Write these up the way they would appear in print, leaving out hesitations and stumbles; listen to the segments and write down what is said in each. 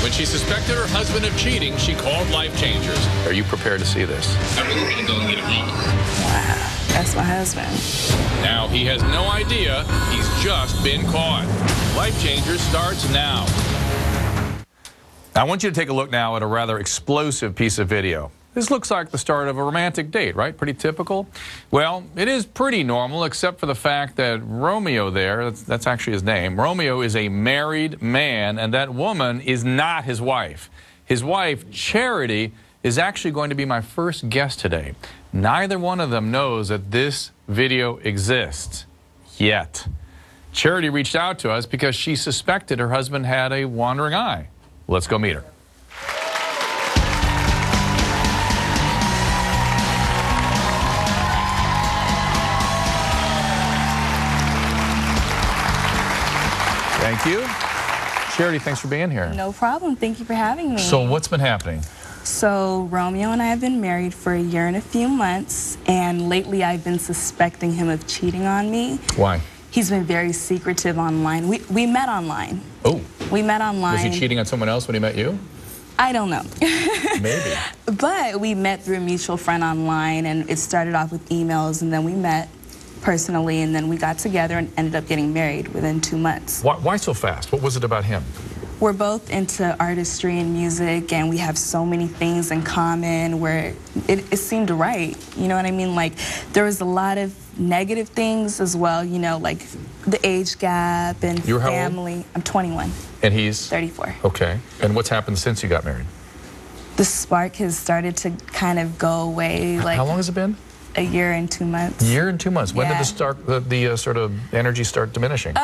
When she suspected her husband of cheating, she called Life Changers. Are you prepared to see this? I really want to go and get it wrong. Wow, that's my husband. Now he has no idea he's just been caught. Life Changers starts now. I want you to take a look now at a rather explosive piece of video. This looks like the start of a romantic date, right? Pretty typical. Well, it is pretty normal, except for the fact that Romeo there, that's actually his name, Romeo is a married man, and that woman is not his wife. His wife, Charity, is actually going to be my first guest today. Neither one of them knows that this video exists yet. Charity reached out to us because she suspected her husband had a wandering eye. Let's go meet her. Thank you. Charity, thanks for being here. No problem. Thank you for having me. So what's been happening? So Romeo and I have been married for a year and a few months, and lately I've been suspecting him of cheating on me. Why? He's been very secretive online. We met online. Oh. We met online. Was he cheating on someone else when he met you? I don't know. Maybe. But we met through a mutual friend online, and it started off with emails, and then we met personally, and then we got together and ended up getting married within 2 months. Why so fast? What was it about him? We're both into artistry and music, and we have so many things in common where it seemed right. You know what I mean? Like, there was a lot of negative things as well, you know, like the age gap and You're family. How old? I'm 21. And he's? 34. Okay. And what's happened since you got married? The spark has started to kind of go away. Like, how long has it been? A year and 2 months. A year and 2 months. When Yeah. did the sort of energy start diminishing?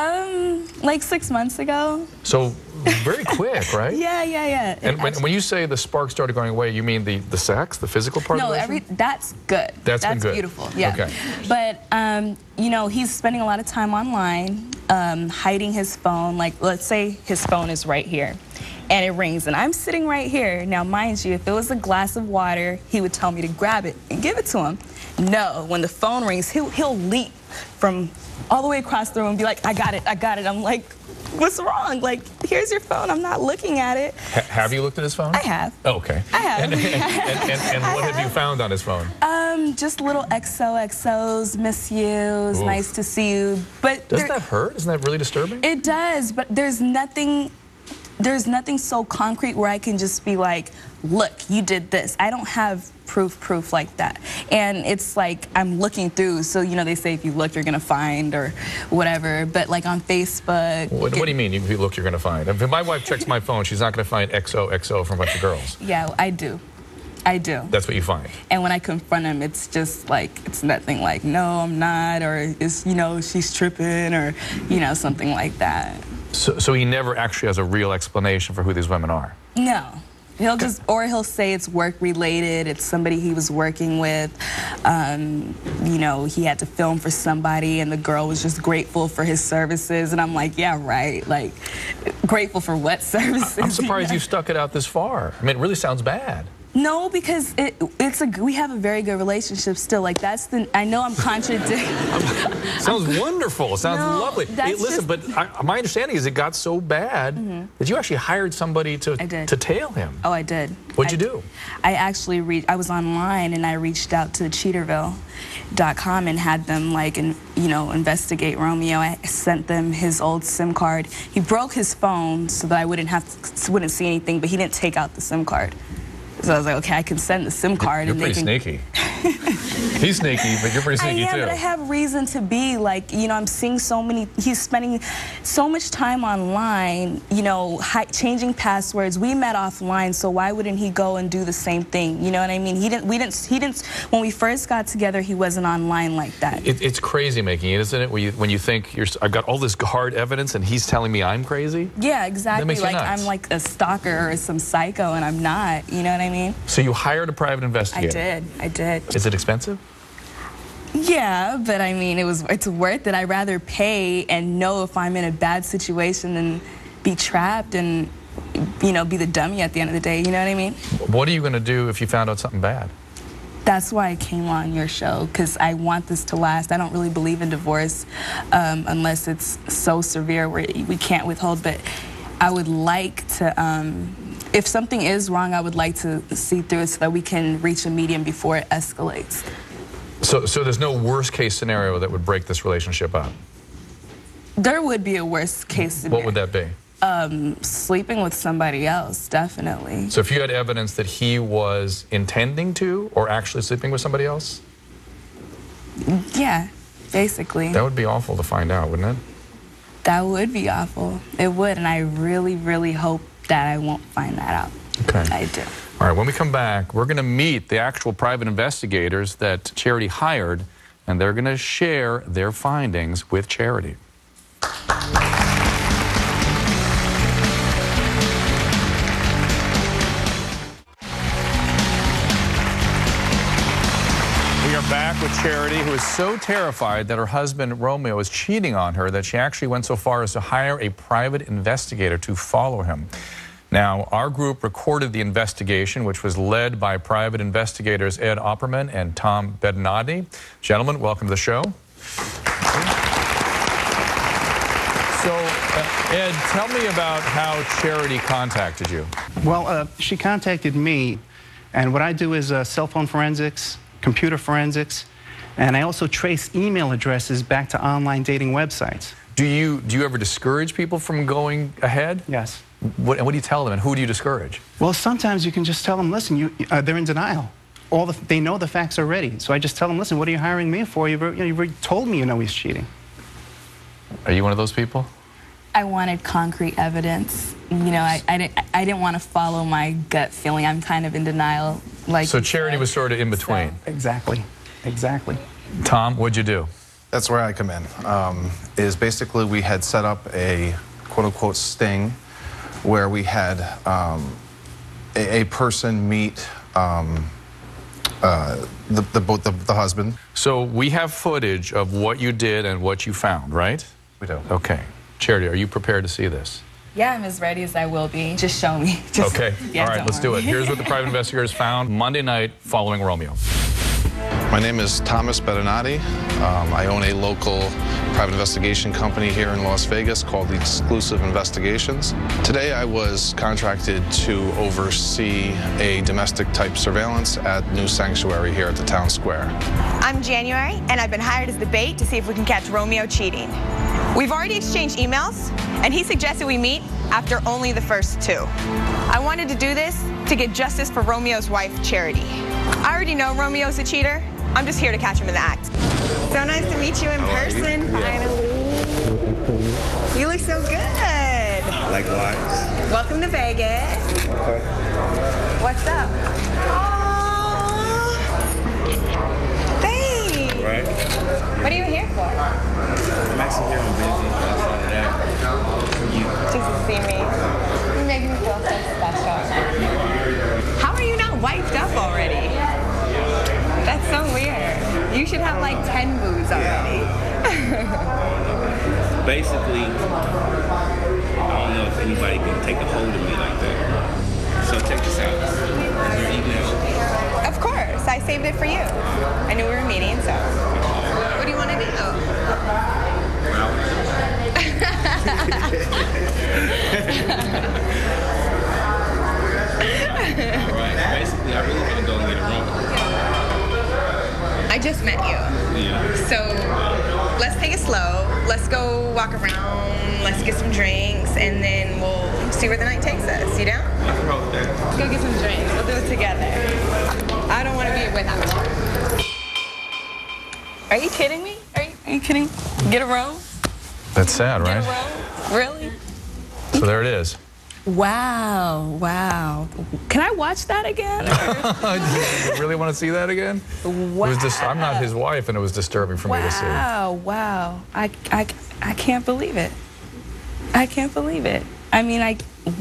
Like 6 months ago. So very quick, right? Yeah. And when you say the spark started going away, you mean the sex, the physical part of it? No, that's good. That's been good. Beautiful. Yeah. Okay. But you know, he's spending a lot of time online, hiding his phone. Like, let's say his phone is right here, and it rings, and I'm sitting right here. Now, mind you, if it was a glass of water, he would tell me to grab it and give it to him. No, when the phone rings, he'll leap from all the way across the room and be like, I got it. I'm like, what's wrong? Like, here's your phone. I'm not looking at it. Have you looked at his phone? I have. Oh, okay. I have. And what have you found on his phone? Just little XOXOs, miss you, it's nice to see you. But doesn't that hurt? Isn't that really disturbing? It does, but there's nothing so concrete where I can just be like, look, you did this. I don't have proof like that. And it's like I'm looking through, so you know they say if you look you're gonna find or whatever, but like on Facebook. What do you mean if you look you're gonna find? If my wife checks my phone, she's not gonna find XOXO from a bunch of girls. Yeah, I do. That's what you find. And when I confront him, it's just like, it's nothing like, no, I'm not, or it's, you know, she's tripping, or, you know, something like that. So he never actually has a real explanation for who these women are? No. He'll say it's work related, it's somebody he was working with, you know, he had to film for somebody and the girl was just grateful for his services, and I'm like, yeah, right, like, grateful for what services? I'm surprised you stuck it out this far. I mean, it really sounds bad. No, because we have a very good relationship still. Like, I know I'm contradicting. Sounds wonderful. Sounds lovely. Hey, listen, but my understanding is it got so bad that you actually hired somebody to tail him. Oh, I did. What'd you do? I actually I was online and I reached out to CheaterVille.com and had them investigate Romeo. I sent them his old SIM card. He broke his phone so that I wouldn't see anything, but he didn't take out the SIM card. So I was like, okay, I can send the SIM card. You're pretty sneaky. He's sneaky, but you're pretty sneaky too. I am, but I have reason to be. Like, you know, I'm seeing he's spending so much time online, you know, changing passwords. We met offline, so why wouldn't he go and do the same thing? You know what I mean? He didn't, when we first got together, he wasn't online like that. It's crazy making it, isn't it? When you think, I've got all this hard evidence and he's telling me I'm crazy? Yeah, exactly. That makes you nuts. I'm like a stalker or some psycho, and I'm not. You know what I mean? So you hired a private investigator? I did. Is it expensive? Yeah, but I mean, it's worth it. I'd rather pay and know if I'm in a bad situation than be trapped and, you know, be the dummy at the end of the day. You know what I mean? What are you going to do if you found out something bad? That's why I came on your show, because I want this to last. I don't really believe in divorce unless it's so severe where we can't withhold, but I would like to if something is wrong, I would like to see through it so that we can reach a medium before it escalates. So there's no worst case scenario that would break this relationship up? There would be a worst case scenario. What would that be? Sleeping with somebody else, definitely. So if you had evidence that he was intending to or actually sleeping with somebody else? Yeah, basically. That would be awful to find out, wouldn't it? That would be awful. It would, and I really, really hope that I won't find that out. Okay. I do. All right, when we come back, we're going to meet the actual private investigators that Charity hired, and they're going to share their findings with Charity. We are back with Charity, who is so terrified that her husband Romeo is cheating on her that she actually went so far as to hire a private investigator to follow him. Now, our group recorded the investigation, which was led by private investigators Ed Opperman and Tom Bednadi. Gentlemen, welcome to the show. So, Ed, tell me about how Charity contacted you. Well, she contacted me, and what I do is cell phone forensics, computer forensics, and I also trace email addresses back to online dating websites. Do you ever discourage people from going ahead? Yes. What do you tell them, and who do you discourage? Well, sometimes you can just tell them, listen, they're in denial. They know the facts already. So I just tell them, listen, what are you hiring me for? You've already told me you know he's cheating. Are you one of those people? I wanted concrete evidence. You know, I didn't want to follow my gut feeling. I'm kind of in denial. Like So Charity was sort of in between. Exactly. Exactly. Tom, what'd you do? That's where I come in. Is basically we had set up a quote-unquote sting where we had a person meet the husband. So we have footage of what you did and what you found, right? We do. Okay. Charity, are you prepared to see this? Yeah, I'm as ready as I will be. Just show me. Just, Okay. yeah, all right, let's do it. Here's what the private investigators found Monday night following Romeo. My name is Thomas Bednadi. I own a local private investigation company here in Las Vegas called Exclusive Investigations. Today I was contracted to oversee a domestic type surveillance at New Sanctuary here at the town square. I'm January, and I've been hired as the bait to see if we can catch Romeo cheating. We've already exchanged emails, and he suggested we meet after only the first two. I wanted to do this to get justice for Romeo's wife, Charity. I already know Romeo's a cheater. I'm just here to catch him in the act. So nice to meet you in person, finally. You look so good. Likewise. Welcome to Vegas. Okay. What's up? Aww. Thanks. Right. What are you here for? I'm actually here on business outside of that. Just to see me. You make me feel so special. How are you not wiped up already? That's so weird. You should have like 10 boos already. Basically, I don't know if anybody can take a hold of me like that. So check this out. Is your email? Of course, I saved it for you. I knew we were meeting, so. What do you want to do? Alright, basically, I really want to go and get a room. I just met you. Yeah. So let's take it slow. Let's go walk around. Let's get some drinks, and then we'll see where the night takes us. You down? I can roll with that. Let's go get some drinks. We'll do it together. I don't want to be without you. Are you kidding me? Are you kidding? Get a room? That's sad, Get right? a room? Really? So there it is. Wow, wow. Can I watch that again? You really want to see that again? Wow. It was just, I'm not his wife, and it was disturbing for me to see. Wow, wow. I can't believe it. I can't believe it. I mean,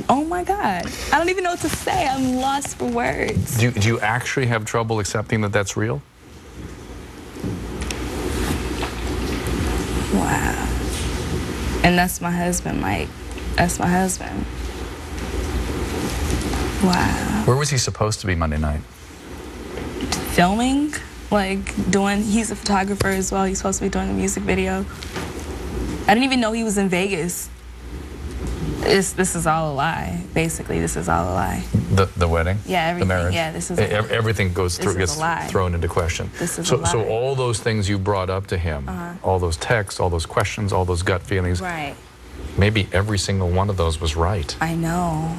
oh my God. I don't even know what to say. I'm lost for words. Do you actually have trouble accepting that that's real? Wow. And that's my husband, Mike. That's my husband. Wow. Where was he supposed to be Monday night? Filming, like he's a photographer as well. He's supposed to be doing a music video. I didn't even know he was in Vegas. This is all a lie. Basically, this is all a lie. The wedding? Yeah, everything. The marriage? Yeah, this is everything goes through, gets thrown into question. This is a lie. So all those things you brought up to him, all those texts, all those questions, all those gut feelings, right. Maybe every single one of those was right. I know.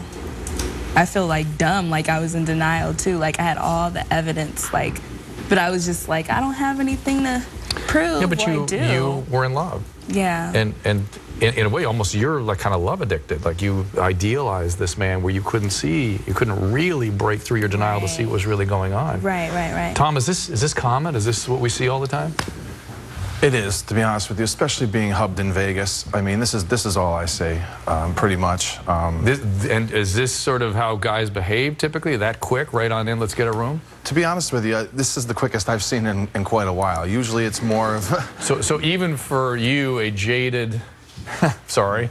I feel like dumb, like I was in denial too. Like I had all the evidence, like, but I was just like, I don't have anything to prove. Yeah, but you were in love. Yeah. And in a way, almost you're like kind of love addicted. Like you idealized this man where you couldn't really break through your denial to see what was really going on. Right. Tom, is this common? Is this what we see all the time? It is, to be honest with you, especially being hubbed in Vegas. I mean, this is all I say, pretty much. And is this sort of how guys behave typically? That quick, right on in, let's get a room? To be honest with you, this is the quickest I've seen in quite a while. Usually it's more of... So even for you, a jaded, sorry,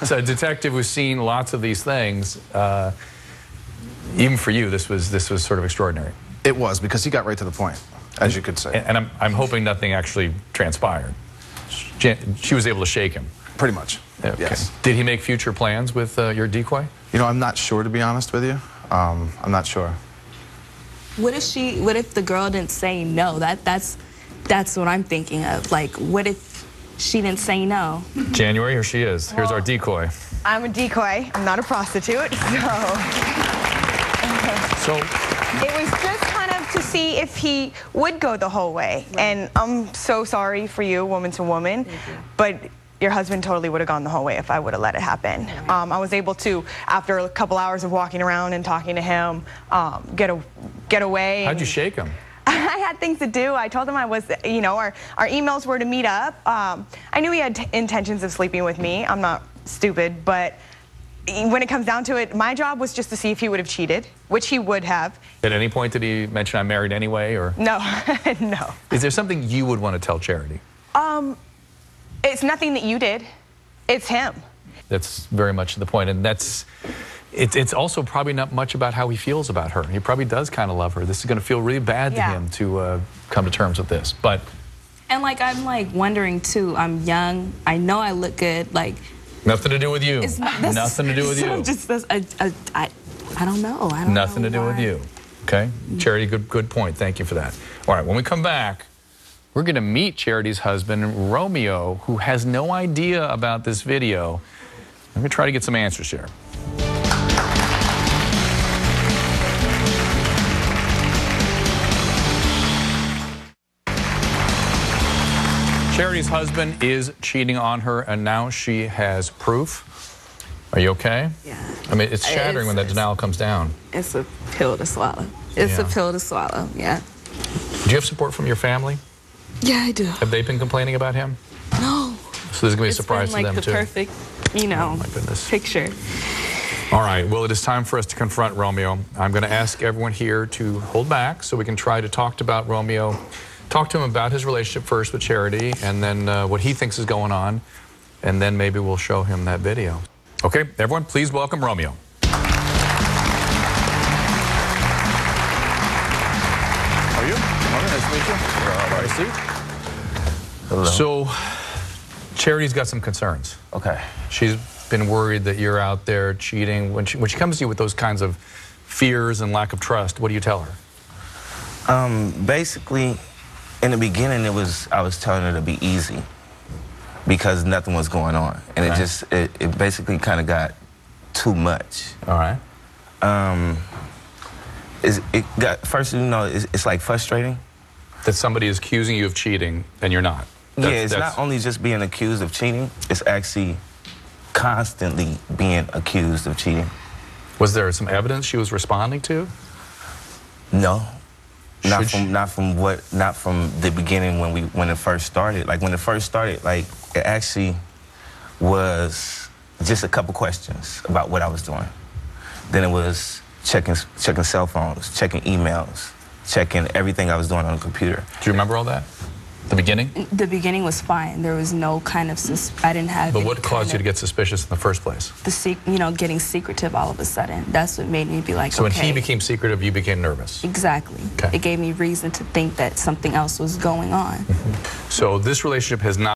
so a detective who's seen lots of these things, even for you, this was sort of extraordinary. It was, because he got right to the point, as you could say. And I'm hoping nothing actually transpired. She was able to shake him. Pretty much, okay. Yes. Did he make future plans with your decoy? You know, I'm not sure, to be honest with you. I'm not sure. What if the girl didn't say no? That's what I'm thinking of. Like, what if she didn't say no? January, here she is. Here's our decoy. I'm a decoy. I'm not a prostitute, so it was just kind of to see if he would go the whole way. Right. And I'm so sorry for you, woman to woman, but your husband totally would have gone the whole way if I would have let it happen. I was able to, after a couple hours of walking around and talking to him, get away. How'd you shake him? I had things to do. I told him I was, you know, our emails were to meet up. I knew he had intentions of sleeping with me. I'm not stupid, but when it comes down to it, my job was just to see if he would have cheated, which he would have. At any point did he mention I'm married anyway, or? No, no. Is there something you would want to tell Charity? It's nothing that you did. It's him. That's very much the point, and it's also probably not much about how he feels about her. He probably does kind of love her. This is going to feel really bad to him to come to terms with this, but. And like, I'm like wondering too, I'm young, I know I look good, like. Nothing to do with you. Nothing to do with you. Just, I don't know. Nothing to do with you. Okay? Charity, good point. Thank you for that. All right, when we come back, we're going to meet Charity's husband, Romeo, who has no idea about this video. I'm going to try to get some answers here. Charity's husband is cheating on her, and now she has proof. Are you okay? Yeah. I mean, it's shattering when that denial comes down. It's a pill to swallow. It's a pill to swallow, yeah. Do you have support from your family? Yeah, I do. Have they been complaining about him? No. So this is going to be a surprise to them, too. It's been like the perfect, you know, picture. All right, well, it is time for us to confront Romeo. I'm going to ask everyone here to hold back so we can try to talk about Romeo. Talk to him about his relationship first with Charity, and then what he thinks is going on, and then maybe we'll show him that video. Okay, everyone, please welcome Romeo. How are you? Nice to meet you. Have a seat. Hello. So, Charity's got some concerns. Okay. She's been worried that you're out there cheating. When she comes to you with those kinds of fears and lack of trust, what do you tell her? Basically, in the beginning, I was telling her to be easy because nothing was going on, and it basically kind of got too much. All right. First, you know, it's like frustrating that somebody is accusing you of cheating and you're not. It's not only just being accused of cheating; it's actually constantly being accused of cheating. Was there some evidence she was responding to? No. Not from the beginning when it first started. Like when it first started, like it actually was just a couple questions about what I was doing. Then it was checking cell phones, checking emails, checking everything I was doing on the computer. Do you remember all that? The beginning? The beginning was fine. There was no kind of I didn't have. But what caused you to get suspicious in the first place? You know, getting secretive all of a sudden. That's what made me be like, so okay. When he became secretive, you became nervous. Exactly. Okay. It gave me reason to think that something else was going on. So this relationship has not